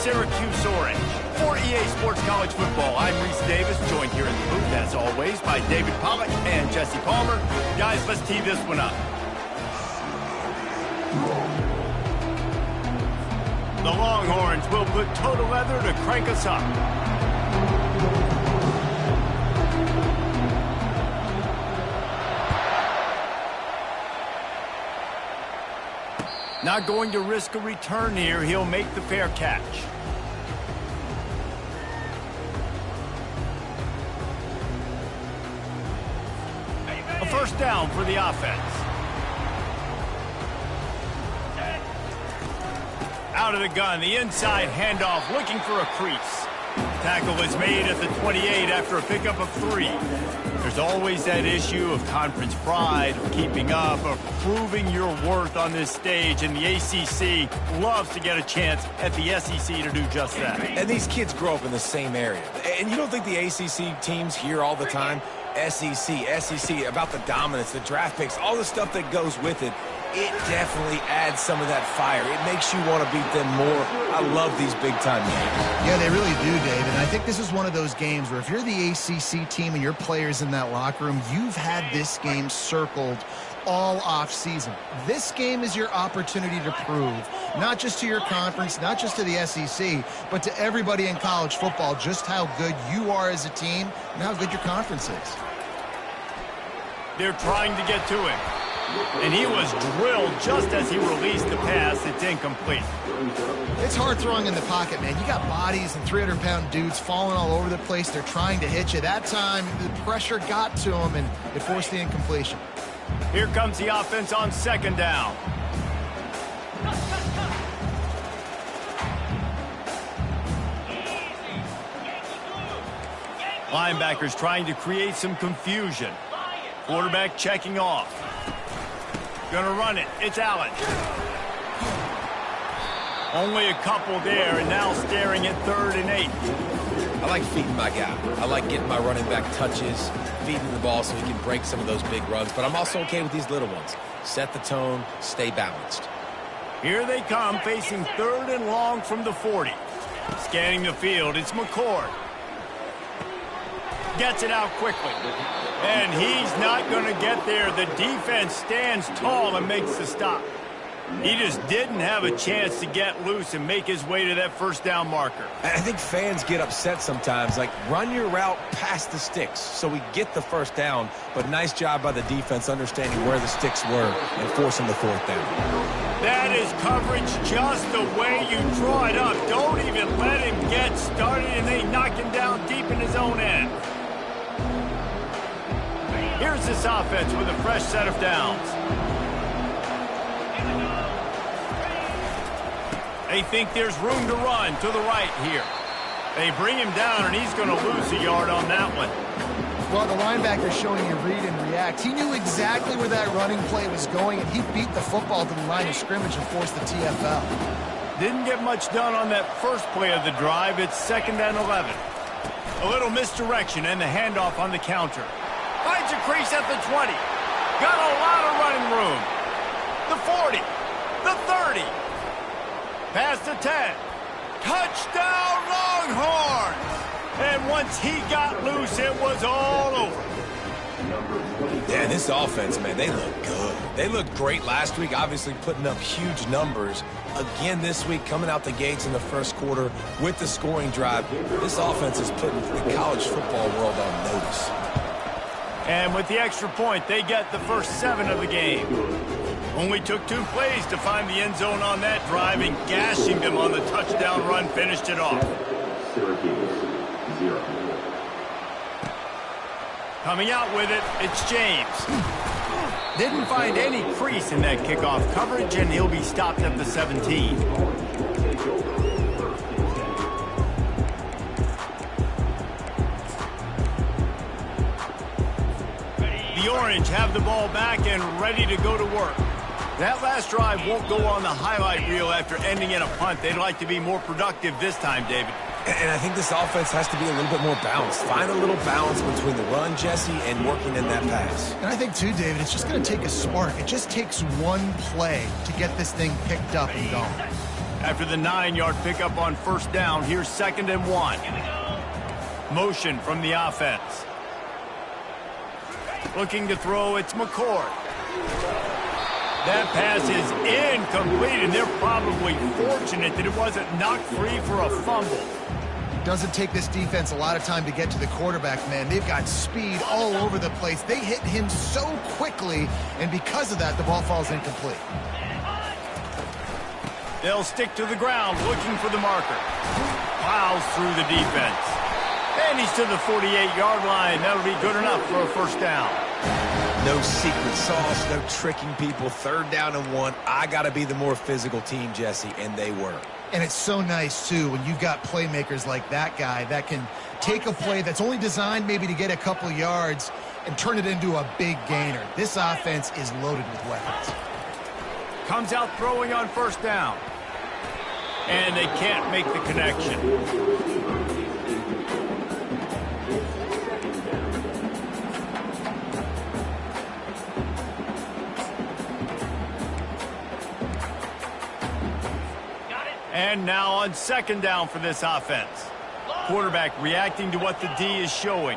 Syracuse orange. For EA Sports College Football, I'm Reese Davis, joined here in the booth, as always, by David Pollack and Jesse Palmer. Guys, let's tee this one up. The Longhorns will put total leather to crank us up. Not going to risk a return here. He'll make the fair catch. A first down for the offense. Out of the gun, the inside handoff, looking for a crease. Tackle is made at the 28 after a pickup of 3. There's always that issue of conference pride, of keeping up, of proving your worth on this stage, and the ACC loves to get a chance at the SEC to do just that. And these kids grow up in the same area. And you don't think the ACC teams hear all the time, SEC, about the dominance, the draft picks, all the stuff that goes with it. It definitely adds some of that fire. It makes you want to beat them more. I love these big-time games. Yeah, they really do, Dave. And I think this is one of those games where if you're the ACC team and your players in that locker room, you've had this game circled all off-season. This game is your opportunity to prove, not just to your conference, not just to the SEC, but to everybody in college football, just how good you are as a team and how good your conference is. They're trying to get to him. And he was drilled just as he released the pass. It's incomplete. It's hard throwing in the pocket, man. You got bodies and 300-pound dudes falling all over the place. They're trying to hit you. That time, the pressure got to him, and it forced the incompletion. Here comes the offense on second down. Linebackers trying to create some confusion. Quarterback checking off. Gonna run it. It's Allen. Only a couple there, and now staring at 3rd and 8. I like feeding my guy. I like getting my running back touches, feeding the ball so he can break some of those big runs. But I'm also okay with these little ones. Set the tone, stay balanced. Here they come, facing 3rd and long from the 40. Scanning the field, it's McCord. Gets it out quickly. And he's not going to get there. The defense stands tall and makes the stop. He just didn't have a chance to get loose and make his way to that first down marker. I think fans get upset sometimes, like run your route past the sticks so we get the first down, but nice job by the defense understanding where the sticks were and forcing the 4th down. That is coverage just the way you draw it up. Don't even let him get started, and they knock him down deep in his own end. Here's this offense with a fresh set of downs. They think there's room to run to the right here. They bring him down, and he's going to lose a yard on that one. Well, the linebacker's showing you read and react. He knew exactly where that running play was going, and he beat the football to the line of scrimmage and forced the TFL. Didn't get much done on that first play of the drive. It's 2nd and 11. A little misdirection and the handoff on the counter. Finds a crease at the 20. Got a lot of running room. The 40. The 30. Past the 10. Touchdown Longhorns! And once he got loose, it was all over. Yeah, this offense, man, they look good. They looked great last week, obviously putting up huge numbers. Again this week, coming out the gates in the first quarter with the scoring drive. This offense is putting the college football world on notice. And with the extra point, they get the first 7 of the game. Only took 2 plays to find the end zone on that drive, and gashing them on the touchdown run finished it off. Syracuse, 0. Coming out with it, it's James. Didn't find any crease in that kickoff coverage, and he'll be stopped at the 17. The Orange have the ball back and ready to go to work. That last drive won't go on the highlight reel after ending in a punt. They'd like to be more productive this time, David. And I think this offense has to be a little bit more balanced. Find a little balance between the run, Jesse, and working in that pass. And I think, too, David, it's just going to take a spark. It just takes one play to get this thing picked up and going. After the 9-yard pickup on first down, here's 2nd and 1. Motion from the offense. Looking to throw, it's McCord. That pass is incomplete, and they're probably fortunate that it wasn't knocked free for a fumble. Doesn't take this defense a lot of time to get to the quarterback, man. They've got speed all over the place. They hit him so quickly, and because of that, the ball falls incomplete. They'll stick to the ground looking for the marker. Plows through the defense. And he's to the 48-yard line. That'll be good enough for a first down. No secret sauce, no tricking people. 3rd down and 1. I got to be the more physical team, Jesse, and they were. And it's so nice, too, when you've got playmakers like that guy that can take a play that's only designed maybe to get a couple yards and turn it into a big gainer. This offense is loaded with weapons. Comes out throwing on first down. And they can't make the connection. And now on 2nd down for this offense. Quarterback reacting to what the D is showing.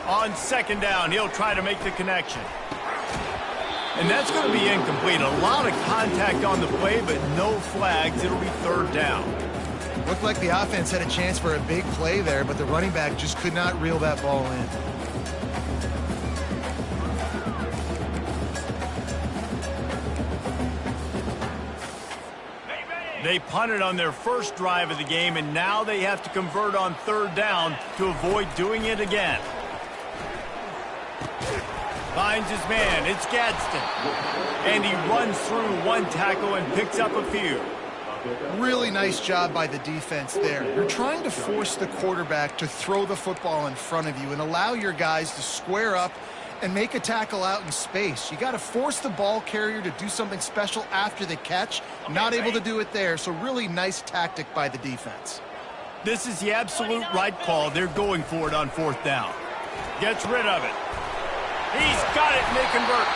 On 2nd down, he'll try to make the connection. And that's going to be incomplete. A lot of contact on the play, but no flags. It'll be 3rd down. Looked like the offense had a chance for a big play there, but the running back just could not reel that ball in. They punted on their first drive of the game, and now they have to convert on 3rd down to avoid doing it again. Finds his man. It's Gadsden. And he runs through one tackle and picks up a few. Really nice job by the defense there. You're trying to force the quarterback to throw the football in front of you and allow your guys to square up and make a tackle out in space. You got to force the ball carrier to do something special after the catch. Not able to do it there, so really nice tactic by the defense. This is the absolute right call. They're going for it on 4th down. Gets rid of it. He's got it, and they convert.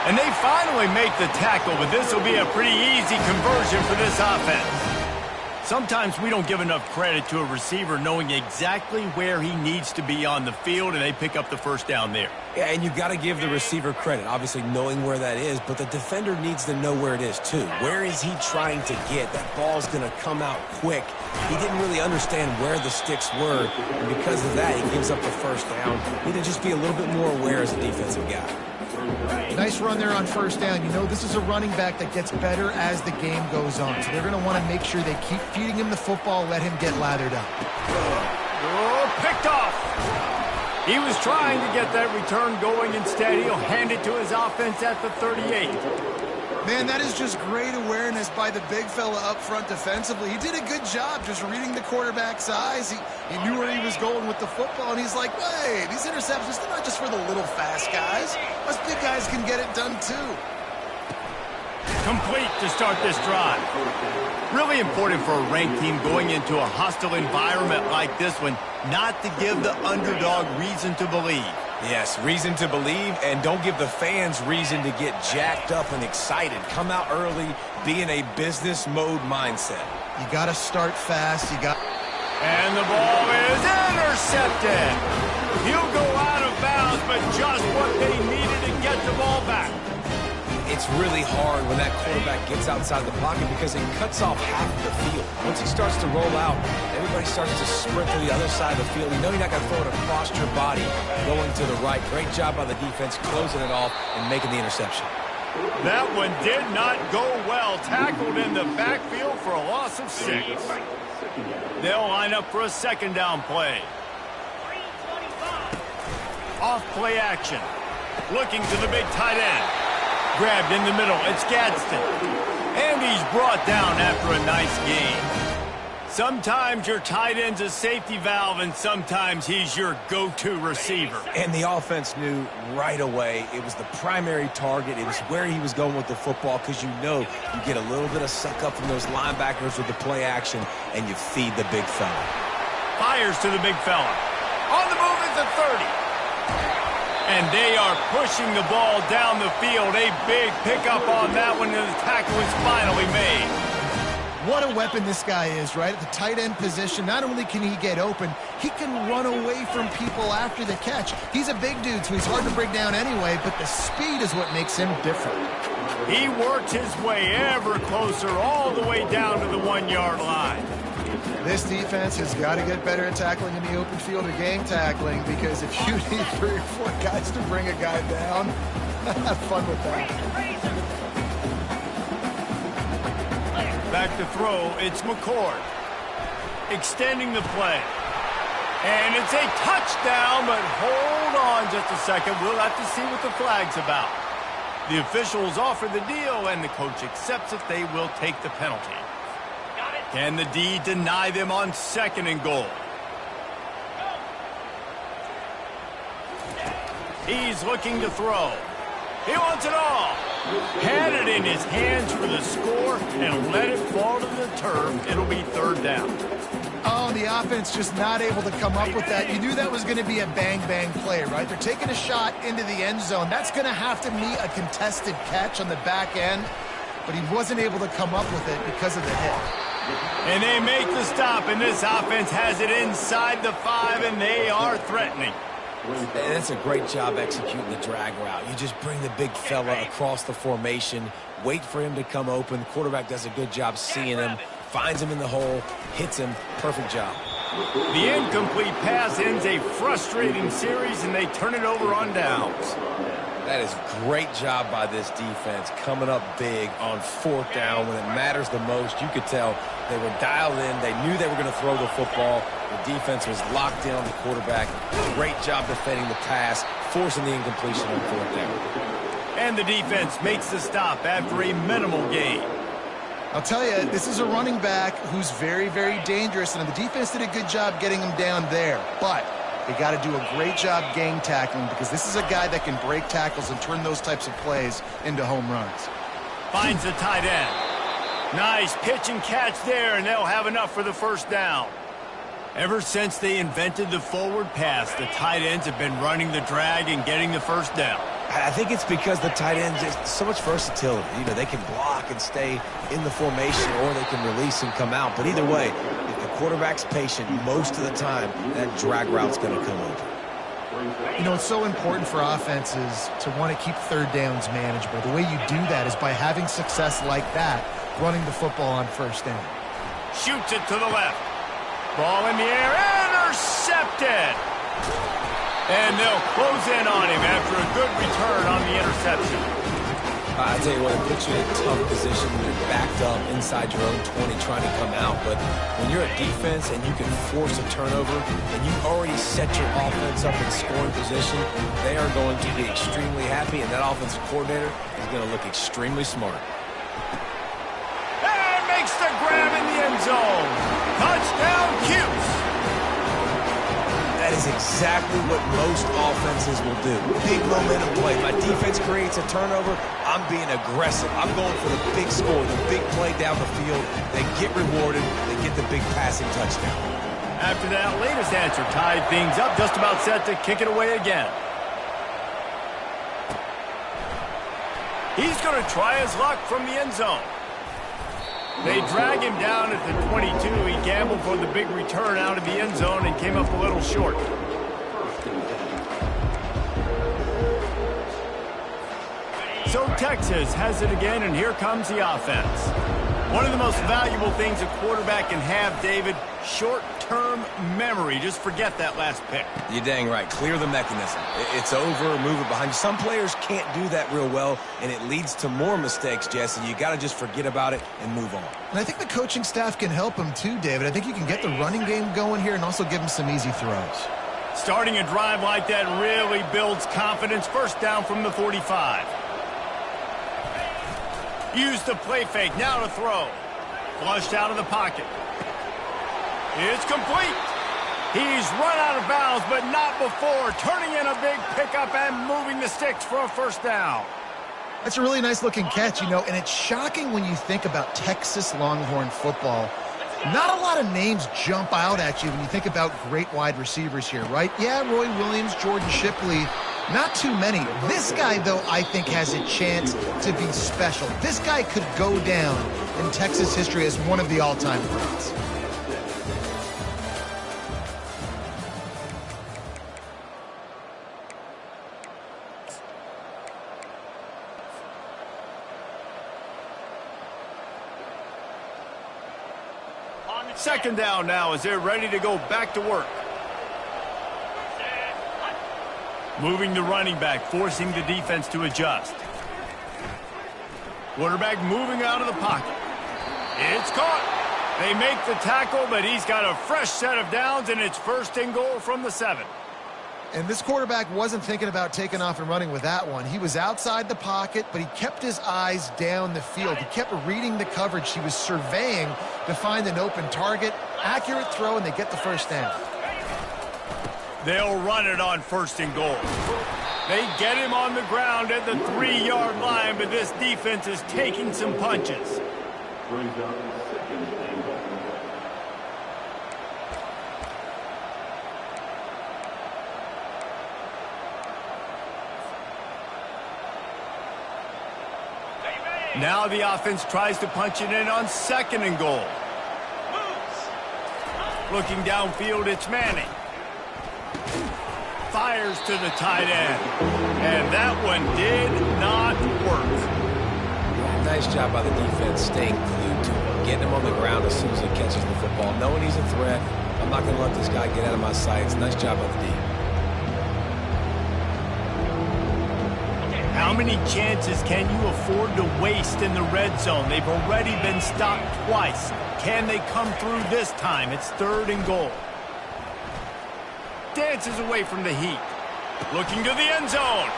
And they finally make the tackle, but this will be a pretty easy conversion for this offense. Sometimes we don't give enough credit to a receiver knowing exactly where he needs to be on the field, and they pick up the first down there. Yeah, and you've got to give the receiver credit, obviously knowing where that is, but the defender needs to know where it is too. Where is he trying to get? That ball's going to come out quick. He didn't really understand where the sticks were, and because of that, he gives up the first down. Need to just be a little bit more aware as a defensive guy. Nice run there on first down. You know, this is a running back that gets better as the game goes on. So they're going to want to make sure they keep feeding him the football, let him get lathered up. Oh, picked off. He was trying to get that return going. Instead, he'll hand it to his offense at the 38. Man, that is just great awareness by the big fella up front defensively. He did a good job just reading the quarterback's eyes. He knew where he was going with the football, and he's like, wait, these interceptions, they're not just for the little fast guys. Us big guys can get it done too. Complete to start this drive. Really important for a ranked team going into a hostile environment like this one, not to give the underdog reason to believe. Yes, reason to believe, and don't give the fans reason to get jacked up and excited. Come out early, be in a business mode mindset. You got to start fast. And the ball is intercepted. He'll go out of bounds, but just what they needed to get the ball back. It's really hard when that quarterback gets outside the pocket because it cuts off half of the field. Once he starts to roll out, everybody starts to sprint to the other side of the field. You know you're not going to throw it across your body going to the right. Great job by the defense closing it off and making the interception. That one did not go well. Tackled in the backfield for a loss of 6. They'll line up for a 2nd down play. Off play action. Looking to the big tight end. Grabbed in the middle. It's Gadsden. And he's brought down after a nice game. Sometimes your tight end's a safety valve, and sometimes he's your go-to receiver. And the offense knew right away it was the primary target. It was where he was going with the football because you know you get a little bit of suck up from those linebackers with the play action, and you feed the big fella. Fires to the big fella. On the move is the 30. And they are pushing the ball down the field. A big pickup on that one, and the tackle is finally made. What a weapon this guy is, right? At the tight end position, not only can he get open, he can run away from people after the catch. He's a big dude, so he's hard to bring down anyway, but the speed is what makes him different. He worked his way ever closer all the way down to the 1-yard line. This defense has got to get better at tackling in the open field or gang tackling, because if you need 3 or 4 guys to bring a guy down, have fun with that. Back to throw, it's McCord. Extending the play. And it's a touchdown, but hold on just a second. We'll have to see what the flag's about. The officials offer the deal, and the coach accepts it. They will take the penalty. Can the D deny them on 2nd and goal? He's looking to throw. He wants it all. Had it in his hands for the score and let it fall to the turf. It'll be 3rd down. Oh, the offense just not able to come up with that. You knew that was going to be a bang-bang play, right? They're taking a shot into the end zone. That's going to have to meet a contested catch on the back end, but he wasn't able to come up with it because of the hit. And they make the stop, and this offense has it inside the 5, and they are threatening. And that's a great job executing the drag route. You just bring the big fella across the formation, wait for him to come open. The quarterback does a good job seeing him, finds him in the hole, hits him. Perfect job. The incomplete pass ends a frustrating series, and they turn it over on downs. That is great job by this defense, coming up big on 4th down when it matters the most. You could tell they were dialed in. They knew they were going to throw the football. The defense was locked in on the quarterback. Great job defending the pass, forcing the incompletion on 4th down. And the defense makes the stop after a minimal gain. I'll tell you, this is a running back who's very, very dangerous, and the defense did a good job getting him down there. But they got to do a great job gang tackling, because this is a guy that can break tackles and turn those types of plays into home runs. Finds the tight end. Nice pitch and catch there, and they'll have enough for the 1st down. Ever since they invented the forward pass, the tight ends have been running the drag and getting the 1st down. I think it's because the tight ends just so much versatility. You know, they can block and stay in the formation, or they can release and come out. But either way, if the quarterback's patient, most of the time, that drag route's going to come open. You know, it's so important for offenses to want to keep 3rd downs manageable. The way you do that is by having success like that, running the football on 1st down. Shoots it to the left. Ball in the air, intercepted. And they'll close in on him after a good return on the interception. I tell you what, it puts you in a tough position when you're backed up inside your own 20 trying to come out. But when you're a defense and you can force a turnover and you already set your offense up in scoring position, they are going to be extremely happy, and that offensive coordinator is going to look extremely smart. And makes the grab in the end zone. Touchdown, Cuse. That is exactly what most offenses will do. Big momentum play. My defense creates a turnover. I'm being aggressive. I'm going for the big score, the big play down the field. They get rewarded. They get the big passing touchdown. After that latest answer, tied things up, just about set to kick it away again. He's going to try his luck from the end zone. They drag him down at the 22. He gambled for the big return out of the end zone and came up a little short. So Texas has it again, and here comes the offense. One of the most valuable things a quarterback can have, David, short-term memory. Just forget that last pick. You're dang right. Clear the mechanism. It's over, move it behind you. Some players can't do that real well, and it leads to more mistakes, Jesse. You got to just forget about it and move on. And I think the coaching staff can help him too, David. I think you can get the running game going here and also give him some easy throws. Starting a drive like that really builds confidence. 1st down from the 45. Use the play fake, now to throw. Flushed out of the pocket. It's complete. He's run out of bounds, but not before. Turning in a big pickup and moving the sticks for a 1st down. That's a really nice-looking catch, you know, and it's shocking when you think about Texas Longhorn football. Not a lot of names jump out at you when you think about great wide receivers here, right? Yeah, Roy Williams, Jordan Shipley Not too many. This guy, though, I think has a chance to be special. This guy could go down in Texas history as one of the all-time greats. Second down now as they're ready to go back to work. Moving the running back, forcing the defense to adjust. Quarterback moving out of the pocket. It's caught. They make the tackle, but he's got a fresh set of downs, and it's 1st and goal from the 7. And this quarterback wasn't thinking about taking off and running with that one. He was outside the pocket, but he kept his eyes down the field. He kept reading the coverage. He was surveying to find an open target. Accurate throw, and they get the 1st down. They'll run it on 1st and goal. They get him on the ground at the 3-yard line, but this defense is taking some punches. Brings up 2nd and goal. Now the offense tries to punch it in on 2nd and goal. Looking downfield, it's Manning. Fires to the tight end. And that one did not work. Nice job by the defense, staying glued to him, getting him on the ground as soon as he catches the football, knowing he's a threat. I'm not going to let this guy get out of my sights. Nice job by the D. How many chances can you afford to waste in the red zone? They've already been stopped twice. Can they come through this time? It's 3rd and goal. Dances away from the heat. Looking to the end zone.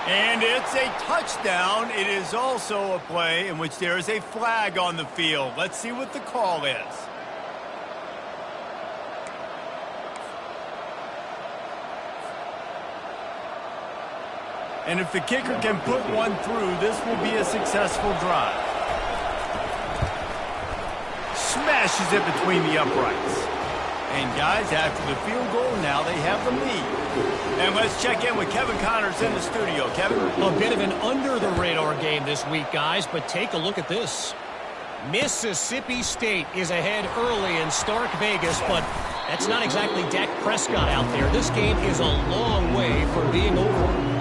And it's a touchdown. It is also a play in which there is a flag on the field. Let's see what the call is. And if the kicker can put one through, this will be a successful drive. Smashes it between the uprights. And guys, after the field goal, now they have the lead. And let's check in with Kevin Connors in the studio. Kevin? A bit of an under-the-radar game this week, guys, but take a look at this. Mississippi State is ahead early in Stark Vegas, but that's not exactly Dak Prescott out there. This game is a long way from being over.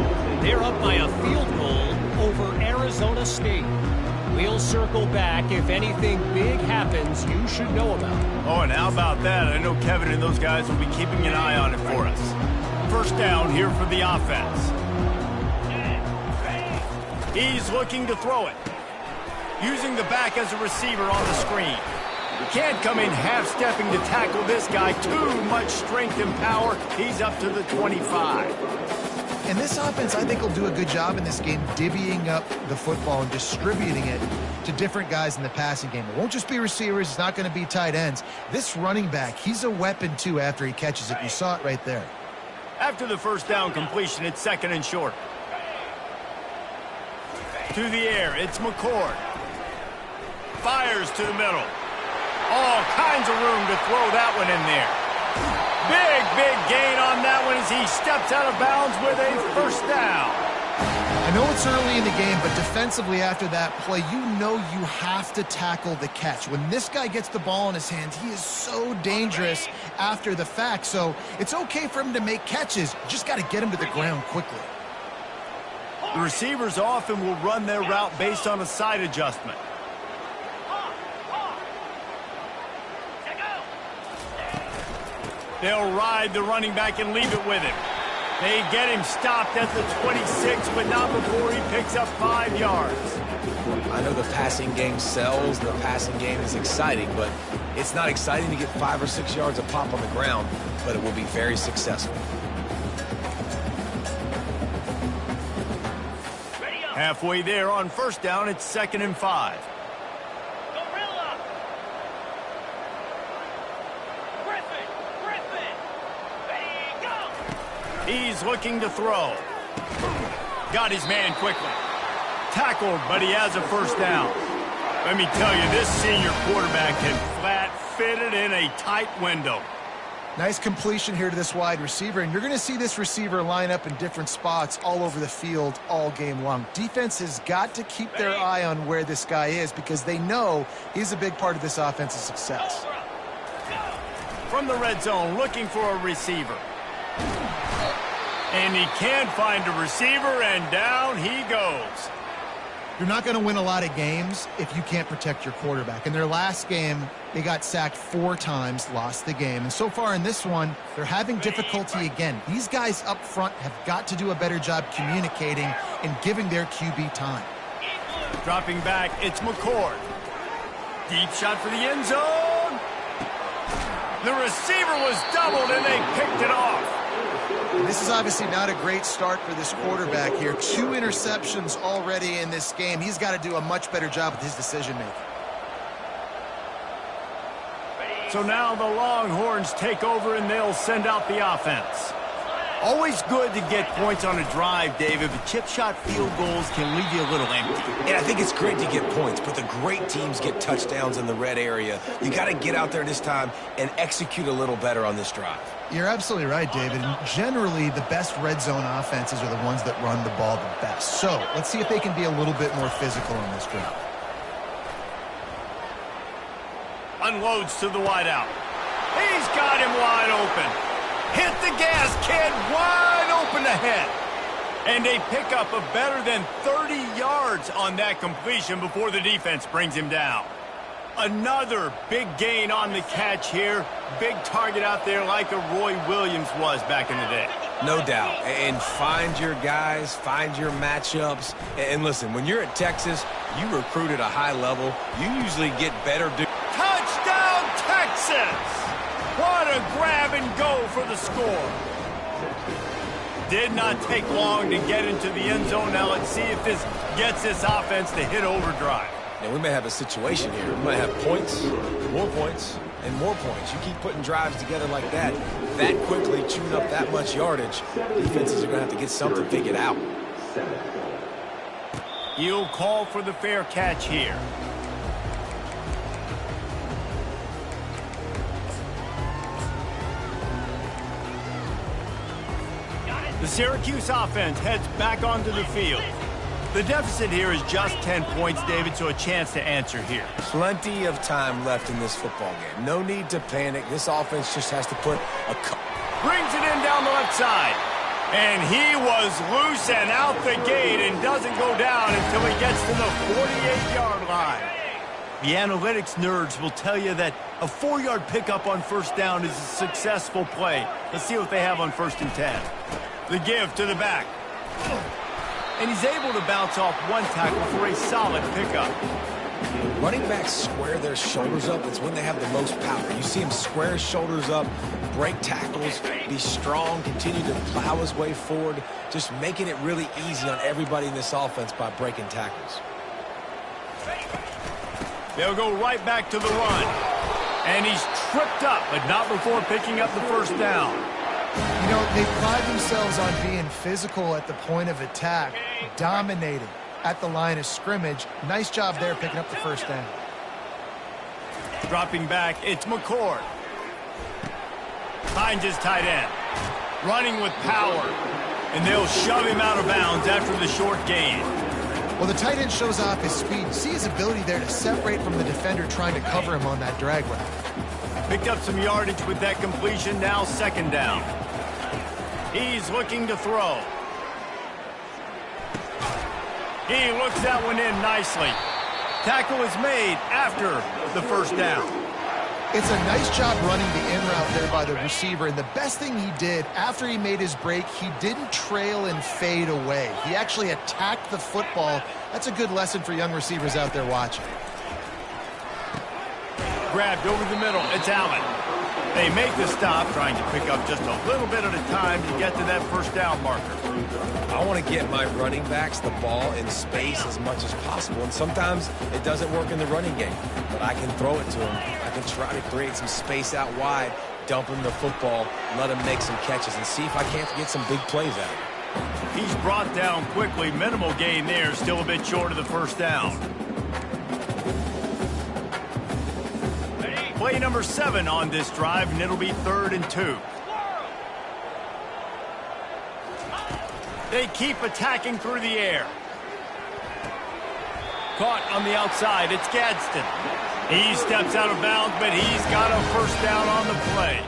They're up by a field goal over Arizona State. We'll circle back. If anything big happens, you should know about it. Oh, and how about that? I know Kevin and those guys will be keeping an eye on it for us. 1st down here for the offense. He's looking to throw it. Using the back as a receiver on the screen. Can't come in half-stepping to tackle this guy. Too much strength and power. He's up to the 25. And this offense, I think, will do a good job in this game divvying up the football and distributing it to different guys in the passing game. It won't just be receivers. It's not going to be tight ends. This running back, he's a weapon, too, after he catches it. You saw it right there. After the 1st down completion, it's 2nd and short. To the air, it's McCord. Fires to the middle. All kinds of room to throw that one in there. Big gain on that one as he steps out of bounds with a 1st down. I know it's early in the game, but defensively after that play, you know you have to tackle the catch. When this guy gets the ball in his hands, he is so dangerous after the fact. So it's okay for him to make catches. You just got to get him to the ground quickly. The receivers often will run their route based on a side adjustment. They'll ride the running back and leave it with him. They get him stopped at the 26, but not before he picks up 5 yards. I know the passing game sells, the passing game is exciting, but it's not exciting to get 5 or 6 yards of pop on the ground, but it will be very successful. Halfway there on 1st down, it's 2nd and 5. He's looking to throw. Got his man quickly. Tackled, but he has a 1st down. Let me tell you, this senior quarterback can flat fit it in a tight window. Nice completion here to this wide receiver, and you're going to see this receiver line up in different spots all over the field all game long. Defense has got to keep their eye on where this guy is because they know he's a big part of this offense's success. From the red zone, looking for a receiver. And he can't find a receiver, and down he goes. You're not going to win a lot of games if you can't protect your quarterback. In their last game, they got sacked 4 times, lost the game. And so far in this one, they're having difficulty again. These guys up front have got to do a better job communicating and giving their QB time. Dropping back, it's McCord. Deep shot for the end zone. The receiver was doubled, and they picked it off. This is obviously not a great start for this quarterback here. 2 interceptions already in this game. He's got to do a much better job with his decision-making. So now the Longhorns take over, and they'll send out the offense. Always good to get points on a drive, David, but chip shot field goals can leave you a little empty. Yeah, I think it's great to get points, but the great teams get touchdowns in the red area. You got to get out there this time and execute a little better on this drive. You're absolutely right, David. And generally, the best red zone offenses are the ones that run the ball the best. So let's see if they can be a little bit more physical on this drive. Unloads to the wideout. He's got him wide open. Hit the gas, kid, wide open ahead. And they pick up a better than 30 yards on that completion before the defense brings him down. Another big gain on the catch here. Big target out there like a Roy Williams was back in the day. No doubt. And find your guys, find your matchups. And listen, when you're at Texas, you recruit at a high level. You usually get better. Touchdown, Texas! What a grab and go for the score. Did not take long to get into the end zone. Now let's see if this gets this offense to hit overdrive. Now we may have a situation here. We might have points, and more points. You keep putting drives together like that quickly, chewing up that much yardage, defenses are going to have to get something figured out. He'll call for the fair catch here. The Syracuse offense heads back onto the field. The deficit here is just 10 points, David, so a chance to answer here. Plenty of time left in this football game. No need to panic. This offense just has to put a... Brings it in down the left side. And he was loose and out the gate and doesn't go down until he gets to the 48-yard line. The analytics nerds will tell you that a 4-yard pickup on first down is a successful play. Let's see what they have on 1st and 10. The give to the back. And he's able to bounce off one tackle for a solid pickup. Running backs square their shoulders up. It's when they have the most power. You see him square his shoulders up, break tackles, be strong, continue to plow his way forward, just making it really easy on everybody in this offense by breaking tackles. They'll go right back to the run. And he's tripped up, but not before picking up the first down. You know, they pride themselves on being physical at the point of attack, dominating at the line of scrimmage. Nice job there picking up the first down. Dropping back, it's McCord. Finds his tight end. Running with power. And they'll shove him out of bounds after the short gain. Well, the tight end shows off his speed. See his ability there to separate from the defender trying to cover him on that drag route. Picked up some yardage with that completion. Now 2nd down. He's looking to throw. He looks that one in nicely. Tackle is made after the first down. It's a nice job running the in route there by the receiver. And the best thing he did after he made his break, he didn't trail and fade away. He actually attacked the football. That's a good lesson for young receivers out there watching. Grabbed over the middle. It's Allen. They make the stop, trying to pick up just a little bit at a time to get to that first down marker. I want to get my running backs the ball in space as much as possible, and sometimes it doesn't work in the running game, but I can throw it to him. I can try to create some space out wide, dump him the football, let him make some catches, and see if I can't get some big plays out of him. He's brought down quickly. Minimal gain there, still a bit short of the first down. Play number 7 on this drive, and it'll be 3rd and 2. They keep attacking through the air. Caught on the outside. It's Gadsden. He steps out of bounds, but he's got a first down on the play.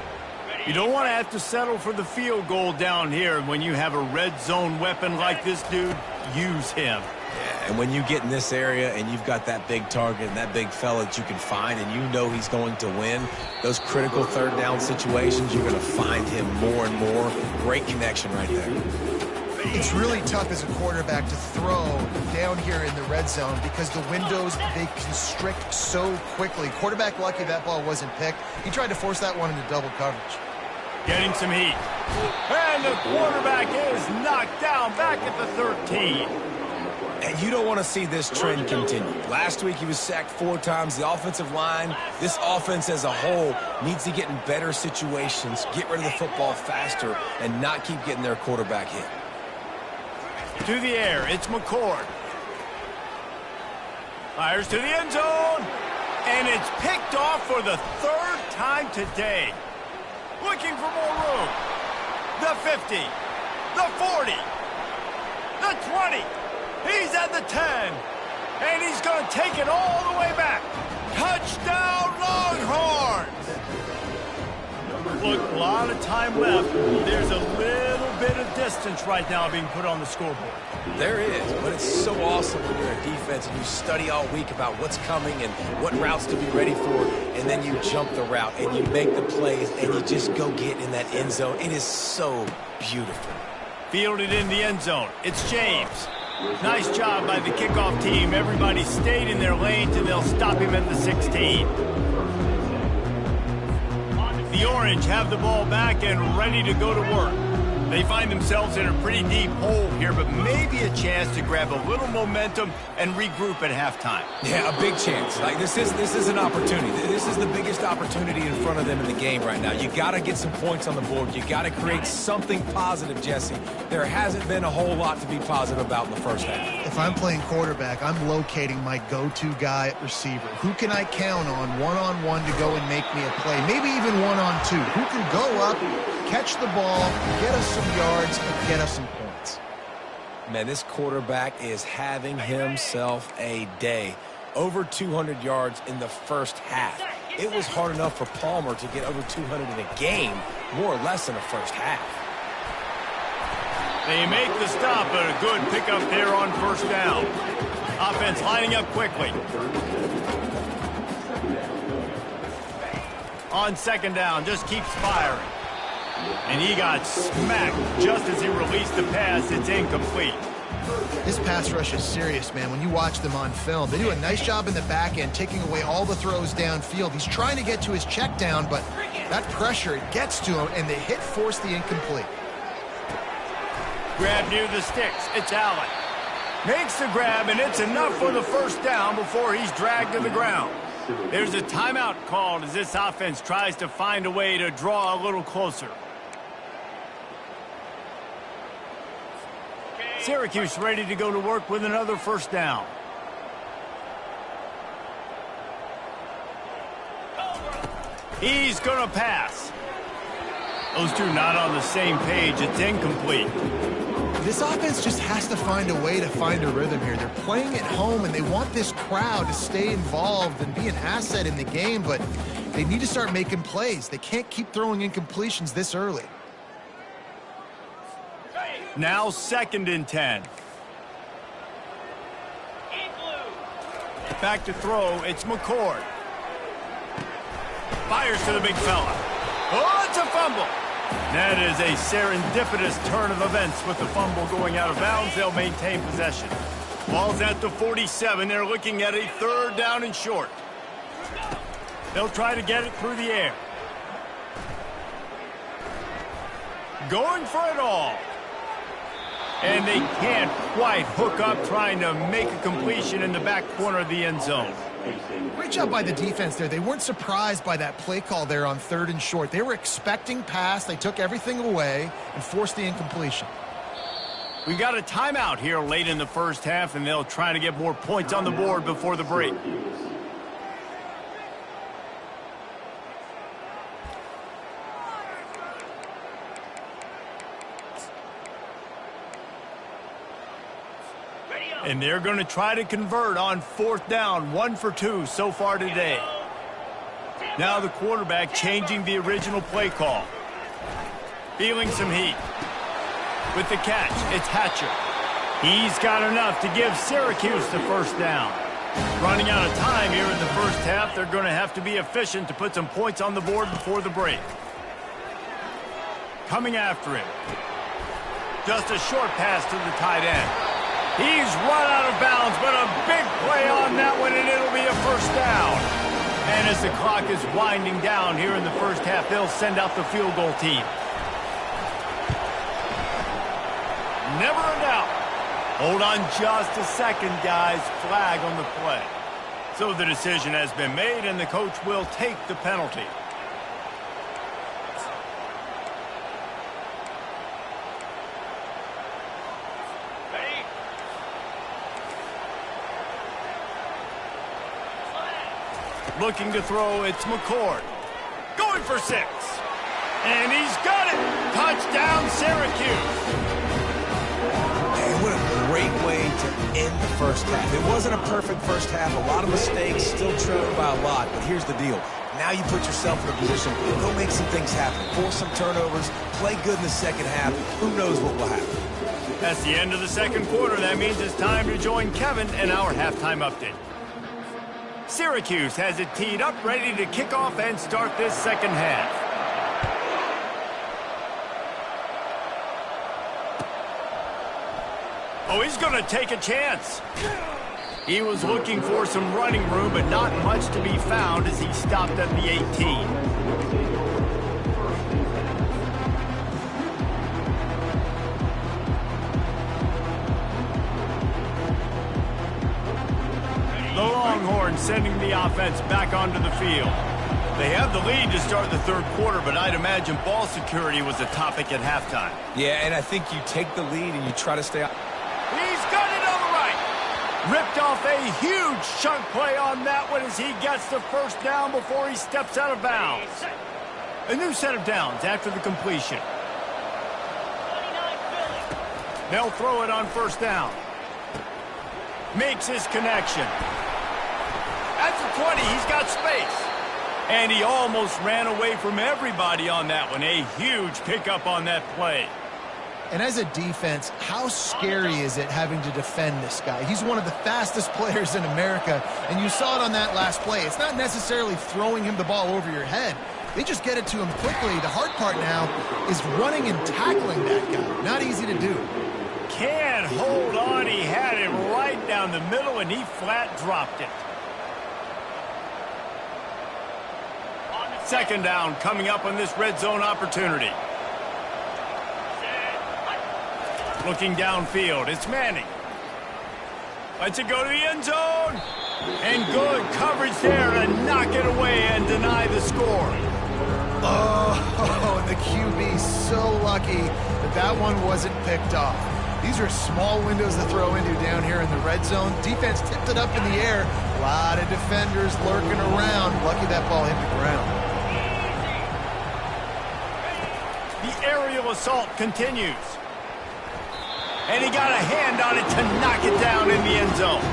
You don't want to have to settle for the field goal down here. When you have a red zone weapon like this dude, use him. Yeah, and when you get in this area and you've got that big target and that big fella that you can find and you know he's going to win, those critical 3rd down situations, you're going to find him more and more. Great connection right there. It's really tough as a quarterback to throw down here in the red zone because the windows, they constrict so quickly. Quarterback lucky that ball wasn't picked. He tried to force that one into double coverage. Getting some heat. And the quarterback is knocked down back at the 13. And you don't want to see this trend continue. Last week he was sacked 4 times. The offensive line, this offense as a whole, needs to get in better situations, get rid of the football faster, and not keep getting their quarterback hit. To the air, it's McCord. Fires to the end zone. And it's picked off for the 3rd time today. Looking for more room. The 50. The 40. The 20. He's at the 10. And he's going to take it all the way back. Touchdown, Longhorns! Look, a lot of time left. There's a little bit of distance right now being put on the scoreboard. There is, but it's so awesome when you're a defense and you study all week about what's coming and what routes to be ready for, and then you jump the route and you make the plays and you just go get in that end zone. It is so beautiful. Fielded in the end zone. It's James. Nice job by the kickoff team. Everybody stayed in their lanes, and they'll stop him at the 16. The Orange have the ball back and ready to go to work. They find themselves in a pretty deep hole here, but maybe a chance to grab a little momentum and regroup at halftime. Yeah, a big chance. Like this is an opportunity. This is the biggest opportunity in front of them in the game right now. You got to get some points on the board. You got to create something positive, Jesse. There hasn't been a whole lot to be positive about in the first half. If I'm playing quarterback, I'm locating my go-to guy at receiver. Who can I count on one-on-one to go and make me a play? Maybe even one-on-two. Who can go up, catch the ball, get us some yards, and get us some points? Man, this quarterback is having himself a day. Over 200 yards in the first half. It was hard enough for Palmer to get over 200 in a game, more or less in the first half. They make the stop, but a good pickup there on first down. Offense lining up quickly. On second down, just keeps firing. And he got smacked just as he released the pass. It's incomplete. This pass rush is serious, man. When you watch them on film, they do a nice job in the back end, taking away all the throws downfield. He's trying to get to his check down, but that pressure, it gets to him, and the hit forced the incomplete. Grab near the sticks. It's Allen. Makes the grab, and it's enough for the first down before he's dragged to the ground. There's a timeout called as this offense tries to find a way to draw a little closer. Syracuse ready to go to work with another first down. He's going to pass. Those two not on the same page. It's incomplete. This offense just has to find a way to find a rhythm here. They're playing at home, and they want this crowd to stay involved and be an asset in the game, but they need to start making plays. They can't keep throwing incompletions this early. Now 2nd and 10. Back to throw. It's McCord. Fires to the big fella. Oh, it's a fumble. That is a serendipitous turn of events with the fumble going out of bounds. They'll maintain possession. Ball's at the 47. They're looking at a 3rd down and short. They'll try to get it through the air. Going for it all. And they can't quite hook up, trying to make a completion in the back corner of the end zone. Great job by the defense there. They weren't surprised by that play call there on 3rd and short. They were expecting pass. They took everything away and forced the incompletion. We got a timeout here late in the first half, and they'll try to get more points on the board before the break. And they're going to try to convert on 4th down, 1 for 2 so far today. Now the quarterback changing the original play call. Feeling some heat. With the catch, it's Hatcher. He's got enough to give Syracuse the first down. Running out of time here in the first half, they're going to have to be efficient to put some points on the board before the break. Coming after him. Just a short pass to the tight end. He's run out of bounds, but a big play on that one, and it'll be a first down. And as the clock is winding down here in the first half, they'll send out the field goal team. Never in doubt. Hold on just a second, guys. Flag on the play. So the decision has been made, and the coach will take the penalty. Looking to throw, it's McCord. Going for 6. And he's got it. Touchdown, Syracuse. Man, what a great way to end the first half. It wasn't a perfect first half. A lot of mistakes, still trailing by a lot. But here's the deal. Now you put yourself in a position, go make some things happen. Force some turnovers, play good in the second half. Who knows what will happen. That's the end of the second quarter. That means it's time to join Kevin in our halftime update. Syracuse has it teed up, ready to kick off and start this second half. Oh, he's going to take a chance. He was looking for some running room, but not much to be found as he stopped at the 18. The Longhorns sending the offense back onto the field. They have the lead to start the third quarter, but I'd imagine ball security was a topic at halftime. Yeah, and I think you take the lead and you try to stay out. He's got it on the right. Ripped off a huge chunk play on that one as he gets the first down before he steps out of bounds. A new set of downs after the completion. They'll throw it on first down. Makes his connection. At the 20, he's got space. And he almost ran away from everybody on that one. A huge pickup on that play. And as a defense, how scary is it having to defend this guy? He's one of the fastest players in America, and you saw it on that last play. It's not necessarily throwing him the ball over your head. They just get it to him quickly. The hard part now is running and tackling that guy. Not easy to do. Can't hold on. He had it right down the middle, and he flat dropped it. Second down coming up on this red zone opportunity. Looking downfield, it's Manning. Lets it go to the end zone. And good coverage there to knock it away and deny the score. Oh, the QB so lucky that that one wasn't picked off. These are small windows to throw into down here in the red zone. Defense tipped it up in the air. A lot of defenders lurking around. Lucky that ball hit the ground. The aerial assault continues. And he got a hand on it to knock it down in the end zone.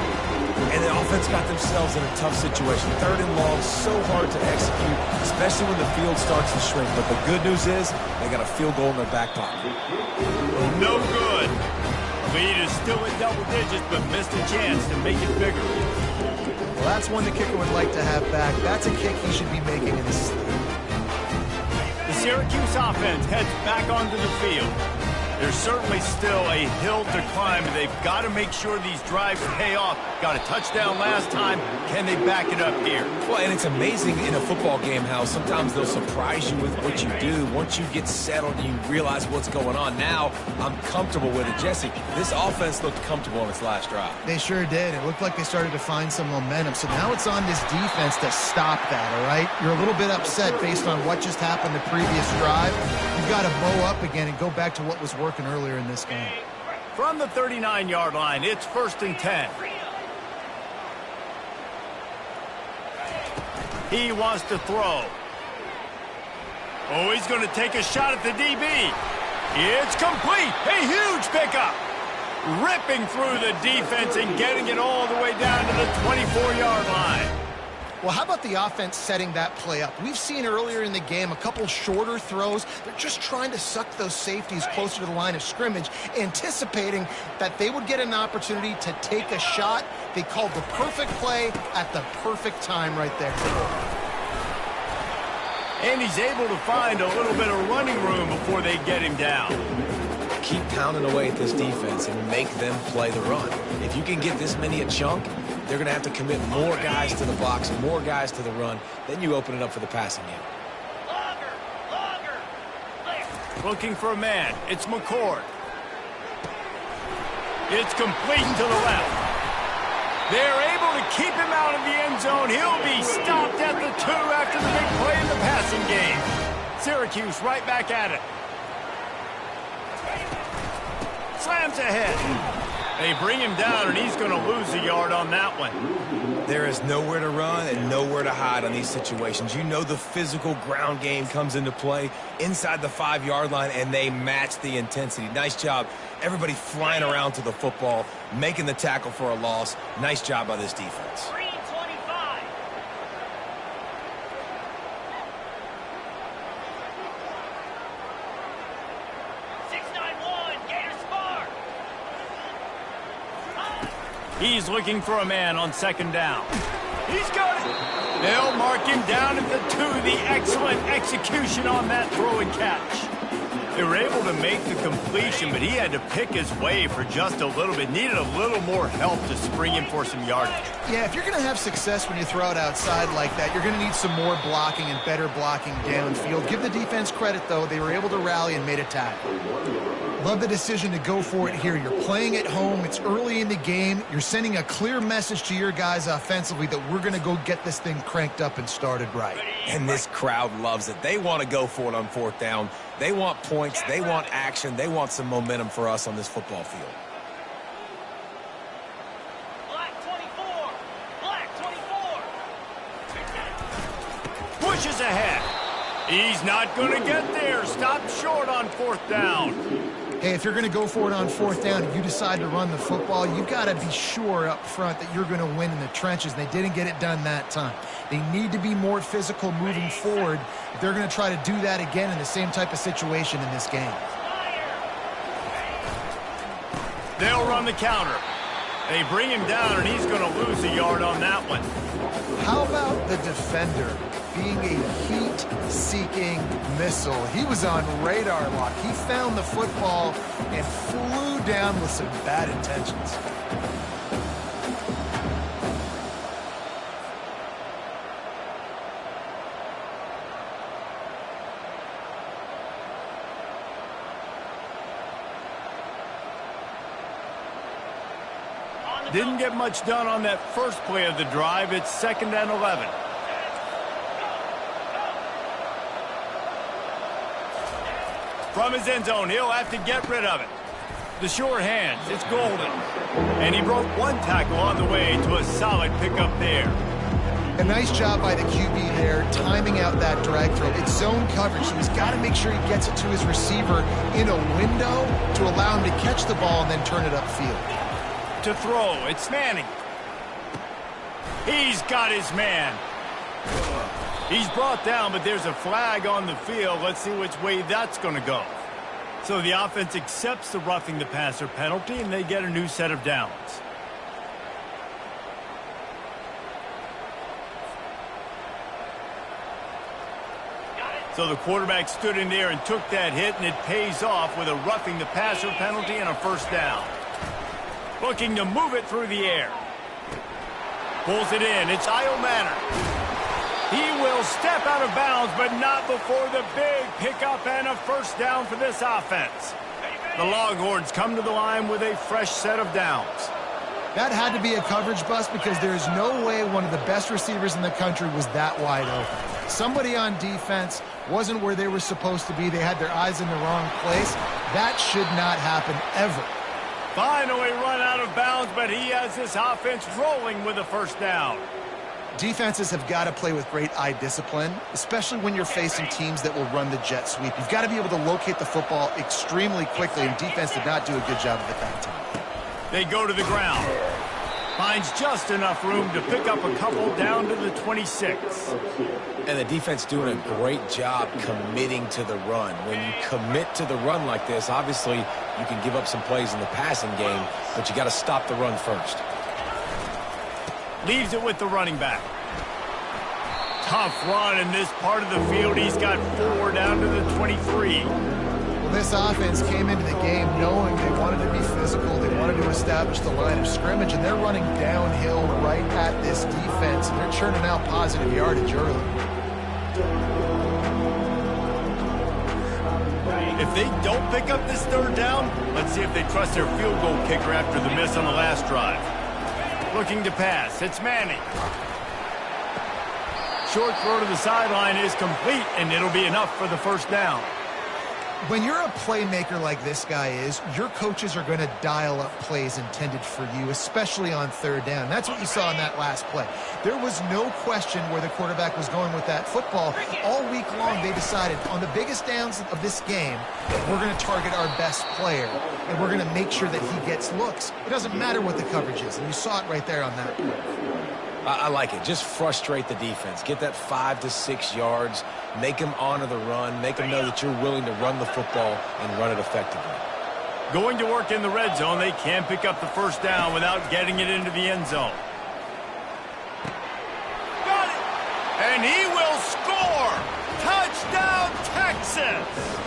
And the offense got themselves in a tough situation. Third and long, so hard to execute, especially when the field starts to shrink. But the good news is they got a field goal in their back pocket. No good. Lead is still at double digits, but missed a chance to make it bigger. Well, that's one the kicker would like to have back. That's a kick he should be making in this league. The Syracuse offense heads back onto the field. There's certainly still a hill to climb. They've got to make sure these drives pay off. Got a touchdown last time. Can they back it up here? Well, and it's amazing in a football game how sometimes they'll surprise you with what you do. Once you get settled and you realize what's going on. Now, I'm comfortable with it. Jesse, this offense looked comfortable on its last drive. They sure did. It looked like they started to find some momentum. So now it's on this defense to stop that, all right? You're a little bit upset based on what just happened the previous drive. You've got to bow up again and go back to what was working earlier in this game. From the 39-yard line, it's 1st and 10. He wants to throw. Oh, he's going to take a shot at the DB. It's complete. A huge pickup. ripping through the defense and getting it all the way down to the 24-yard line. Well, how about the offense setting that play up? We've seen earlier in the game a couple shorter throws. They're just trying to suck those safeties closer to the line of scrimmage, anticipating that they would get an opportunity to take a shot. They called the perfect play at the perfect time right there. And he's able to find a little bit of running room before they get him down. Keep pounding away at this defense and make them play the run. If you can get this many a chunk, they're going to have to commit more guys to the box, more guys to the run. Then you open it up for the passing game. Looking for a man. It's McCord. It's complete to the left. They're able to keep him out of the end zone. He'll be stopped at the 2 after the big play in the passing game. Syracuse right back at it. Slams ahead. They bring him down, and he's going to lose a yard on that one. There is nowhere to run and nowhere to hide on these situations. You know the physical ground game comes into play inside the 5-yard line, and they match the intensity. Nice job. Everybody flying around to the football, making the tackle for a loss. Nice job by this defense. He's looking for a man on second down. He's got it. They'll mark him down at the 2. The excellent execution on that throw and catch. They were able to make the completion, but he had to pick his way for just a little bit. Needed a little more help to spring him for some yardage. Yeah, if you're going to have success when you throw it outside like that, you're going to need some more blocking and better blocking downfield. Give the defense credit, though. They were able to rally and made a tackle. Love the decision to go for it here. You're playing at home. It's early in the game. You're sending a clear message to your guys offensively that we're going to go get this thing cranked up and started right. And this crowd loves it. They want to go for it on 4th down. They want points. They want action. They want some momentum for us on this football field. Black 24. Pushes ahead. He's not going to get there. Stopped short on 4th down. Hey, if you're going to go for it on 4th down and you decide to run the football, you've got to be sure up front that you're going to win in the trenches. They didn't get it done that time. They need to be more physical moving forward if they're going to try to do that again in the same type of situation in this game. They'll run the counter. They bring him down, and he's going to lose a yard on that one. How about the defender being a heat-seeking missile? He was on radar lock. He found the football and flew down with some bad intentions. Didn't get much done on that first play of the drive. It's 2nd and 11. From his end zone, he'll have to get rid of it. The sure hands, it's Golden. And he broke one tackle on the way to a solid pickup there. A nice job by the QB there, timing out that drag throw. It's zone coverage, so he's got to make sure he gets it to his receiver in a window to allow him to catch the ball and then turn it upfield. To throw, it's Manning. He's got his man. He's brought down, but there's a flag on the field. Let's see which way that's going to go. So the offense accepts the roughing the passer penalty, and they get a new set of downs. So the quarterback stood in there and took that hit, and it pays off with a roughing the passer penalty and a 1st down. Looking to move it through the air. Pulls it in. It's Io Manor. He will step out of bounds, but not before the big pickup and a 1st down for this offense. The Longhorns come to the line with a fresh set of downs. That had to be a coverage bust because there is no way one of the best receivers in the country was that wide open. Somebody on defense wasn't where they were supposed to be. They had their eyes in the wrong place. That should not happen ever. Finally run out of bounds, but he has this offense rolling with a 1st down. Defenses have got to play with great eye discipline, especially when you're facing teams that will run the jet sweep. You've got to be able to locate the football extremely quickly, and defense did not do a good job of it that time. They go to the ground. Finds just enough room to pick up a couple down to the 26. And the defense doing a great job committing to the run. When you commit to the run like this, obviously you can give up some plays in the passing game, but you got to stop the run first. Leaves it with the running back. Tough run in this part of the field. He's got 4 down to the 23. Well, this offense came into the game knowing they wanted to be physical. They wanted to establish the line of scrimmage, and they're running downhill right at this defense, and they're churning out positive yardage early. If they don't pick up this 3rd down, let's see if they trust their field goal kicker after the miss on the last drive. Looking to pass. It's Manning. Short throw to the sideline is complete, and it'll be enough for the 1st down. When you're a playmaker like this guy is, your coaches are going to dial up plays intended for you, especially on 3rd down. That's what you saw in that last play. There was no question where the quarterback was going with that football. All week long, they decided on the biggest downs of this game, we're going to target our best player, and we're going to make sure that he gets looks. It doesn't matter what the coverage is, and you saw it right there on that play. I like it. Just frustrate the defense. Get that 5 to 6 yards. Make them honor the run. Make them know that you're willing to run the football and run it effectively. Going to work in the red zone. They can pick up the 1st down without getting it into the end zone. Got it! And he will score! Touchdown, Texas!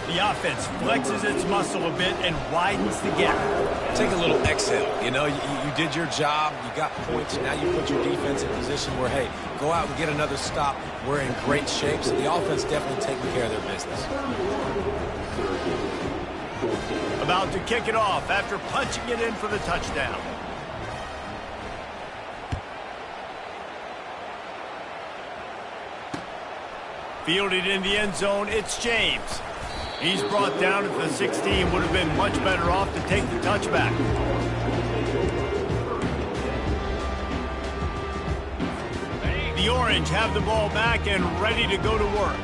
The offense flexes its muscle a bit and widens the gap. Take a little exhale. You know, you did your job. You got points. Now you put your defense in a position where, hey, go out and get another stop. We're in great shape. So the offense definitely taking care of their business. About to kick it off after punching it in for the touchdown. Fielded in the end zone, it's James. He's brought down at the 16. Would have been much better off to take the touchback. The Orange have the ball back and ready to go to work.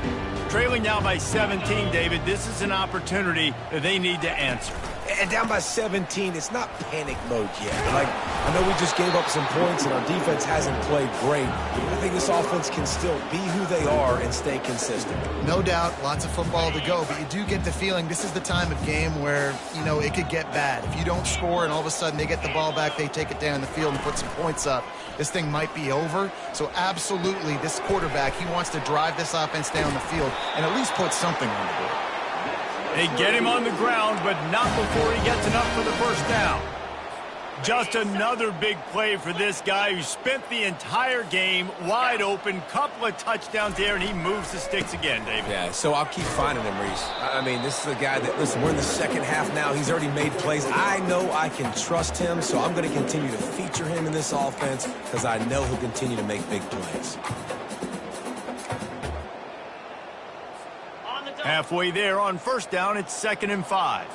Trailing now by 17, David. This is an opportunity that they need to answer. And down by 17, it's not panic mode yet. Like, I know we just gave up some points and our defense hasn't played great. I think this offense can still be who they are and stay consistent. No doubt, lots of football to go, but you do get the feeling this is the time of game where, you know, it could get bad. If you don't score and all of a sudden they get the ball back, they take it down the field and put some points up, this thing might be over. So absolutely, this quarterback, he wants to drive this offense down the field and at least put something on the board. They get him on the ground, but not before he gets enough for the 1st down. Just another big play for this guy who spent the entire game wide open, couple of touchdowns there, and he moves the sticks again, David. Yeah, so I'll keep finding him, Reese. I mean, this is a guy that, listen, we're in the 2nd half now. He's already made plays. I know I can trust him, so I'm going to continue to feature him in this offense because I know he'll continue to make big plays. Halfway there on 1st down, it's 2nd and 5.